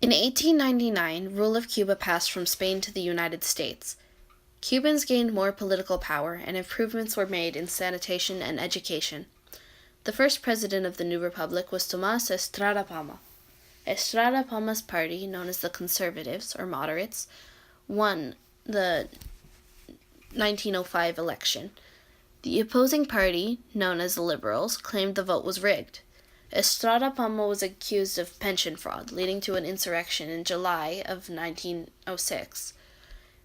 In 1899, rule of Cuba passed from Spain to the United States. Cubans gained more political power, and improvements were made in sanitation and education. The first president of the new republic was Tomás Estrada Palma. Estrada Palma's party, known as the Conservatives, or Moderates, won the 1905 election. The opposing party, known as the Liberals, claimed the vote was rigged. Estrada Palma was accused of pension fraud, leading to an insurrection in July of 1906.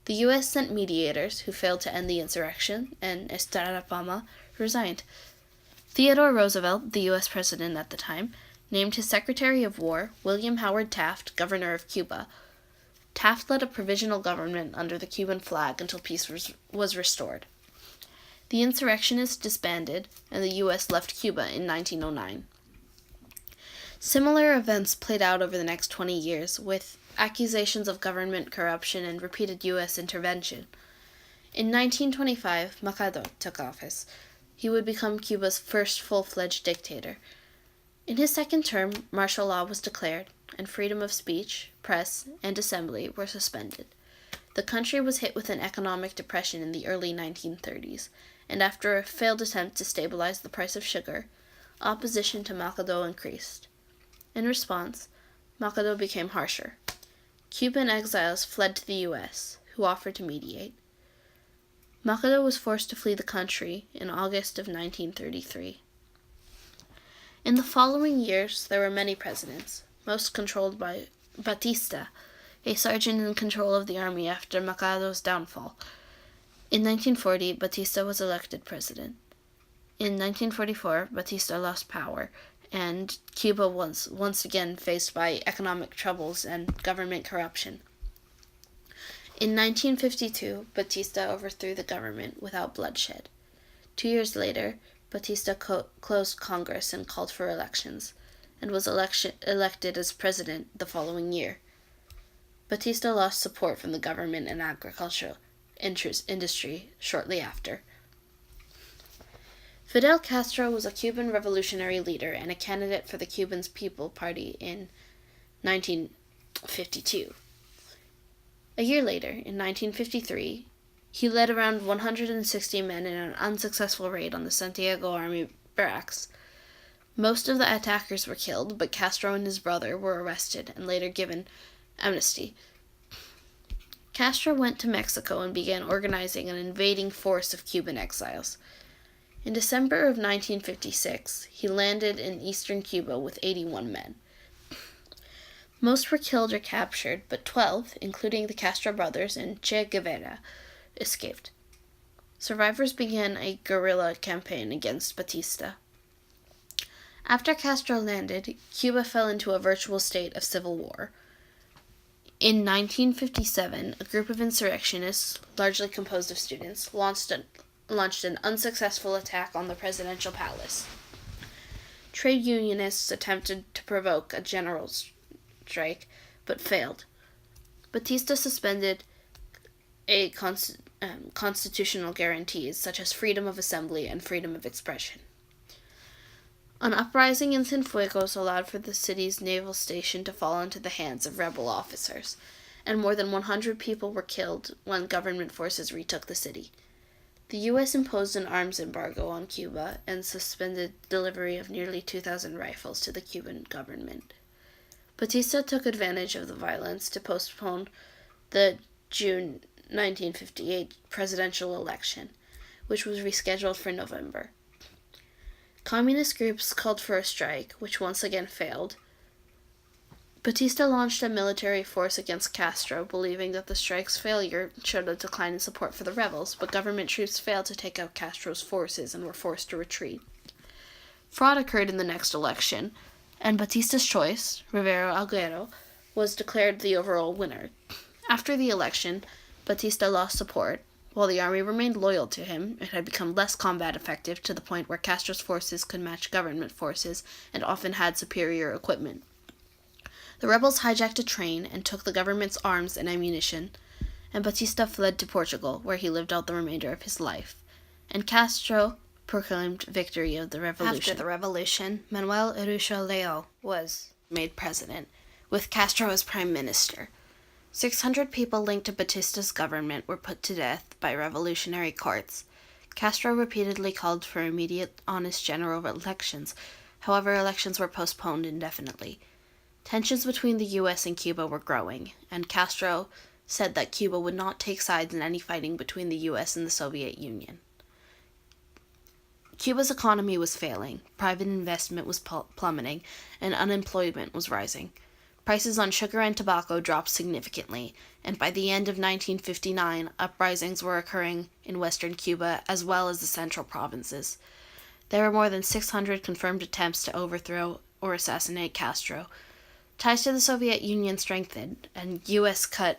The U.S. sent mediators, who failed to end the insurrection, and Estrada Palma resigned. Theodore Roosevelt, the U.S. president at the time, named his Secretary of War, William Howard Taft, governor of Cuba. Taft led a provisional government under the Cuban flag until peace was restored. The insurrectionists disbanded, and the U.S. left Cuba in 1909. Similar events played out over the next 20 years, with accusations of government corruption and repeated U.S. intervention. In 1925, Macardo took office. He would become Cuba's first full-fledged dictator. In his second term, martial law was declared, and freedom of speech, press, and assembly were suspended. The country was hit with an economic depression in the early 1930s, and after a failed attempt to stabilize the price of sugar, opposition to Macardo increased. In response, Macardo became harsher. Cuban exiles fled to the U.S., who offered to mediate. Macardo was forced to flee the country in August of 1933. In the following years, there were many presidents, most controlled by Batista, a sergeant in control of the army after Macardo's downfall. In 1940, Batista was elected president. In 1944, Batista lost power, and Cuba was once again faced by economic troubles and government corruption. In 1952, Batista overthrew the government without bloodshed. 2 years later, Batista closed Congress and called for elections, and was elected as president the following year. Batista lost support from the government and agricultural industry shortly after. Fidel Castro was a Cuban revolutionary leader and a candidate for the Cuban People's Party in 1952. A year later, in 1953, he led around 160 men in an unsuccessful raid on the Santiago Army barracks. Most of the attackers were killed, but Castro and his brother were arrested and later given amnesty. Castro went to Mexico and began organizing an invading force of Cuban exiles. In December of 1956, he landed in eastern Cuba with 81 men. Most were killed or captured, but 12, including the Castro brothers and Che Guevara, escaped. Survivors began a guerrilla campaign against Batista. After Castro landed, Cuba fell into a virtual state of civil war. In 1957, a group of insurrectionists, largely composed of students, launched an unsuccessful attack on the presidential palace. Trade unionists attempted to provoke a general strike, but failed. Batista suspended constitutional guarantees such as freedom of assembly and freedom of expression. An uprising in Cienfuegos allowed for the city's naval station to fall into the hands of rebel officers, and more than 100 people were killed when government forces retook the city. The U.S. imposed an arms embargo on Cuba and suspended delivery of nearly 2,000 rifles to the Cuban government. Batista took advantage of the violence to postpone the June 1958 presidential election, which was rescheduled for November. Communist groups called for a strike, which once again failed. Batista launched a military force against Castro, believing that the strike's failure showed a decline in support for the rebels, but government troops failed to take out Castro's forces and were forced to retreat. Fraud occurred in the next election, and Batista's choice, Rivero Aguero, was declared the overall winner. After the election, Batista lost support. While the army remained loyal to him, it had become less combat effective to the point where Castro's forces could match government forces and often had superior equipment. The rebels hijacked a train and took the government's arms and ammunition, and Batista fled to Portugal, where he lived out the remainder of his life. And Castro proclaimed victory of the revolution. After the revolution, Manuel Urrutia Leal was made president, with Castro as prime minister. 600 people linked to Batista's government were put to death by revolutionary courts. Castro repeatedly called for immediate honest general elections. However, elections were postponed indefinitely. Tensions between the U.S. and Cuba were growing, and Castro said that Cuba would not take sides in any fighting between the U.S. and the Soviet Union. Cuba's economy was failing, private investment was plummeting, and unemployment was rising. Prices on sugar and tobacco dropped significantly, and by the end of 1959, uprisings were occurring in western Cuba as well as the central provinces. There were more than 600 confirmed attempts to overthrow or assassinate Castro. Ties to the Soviet Union strengthened, and U.S. cut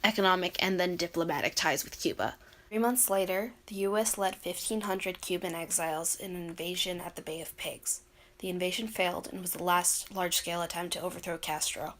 economic and then diplomatic ties with Cuba. 3 months later, the U.S. led 1,500 Cuban exiles in an invasion at the Bay of Pigs. The invasion failed and was the last large-scale attempt to overthrow Castro.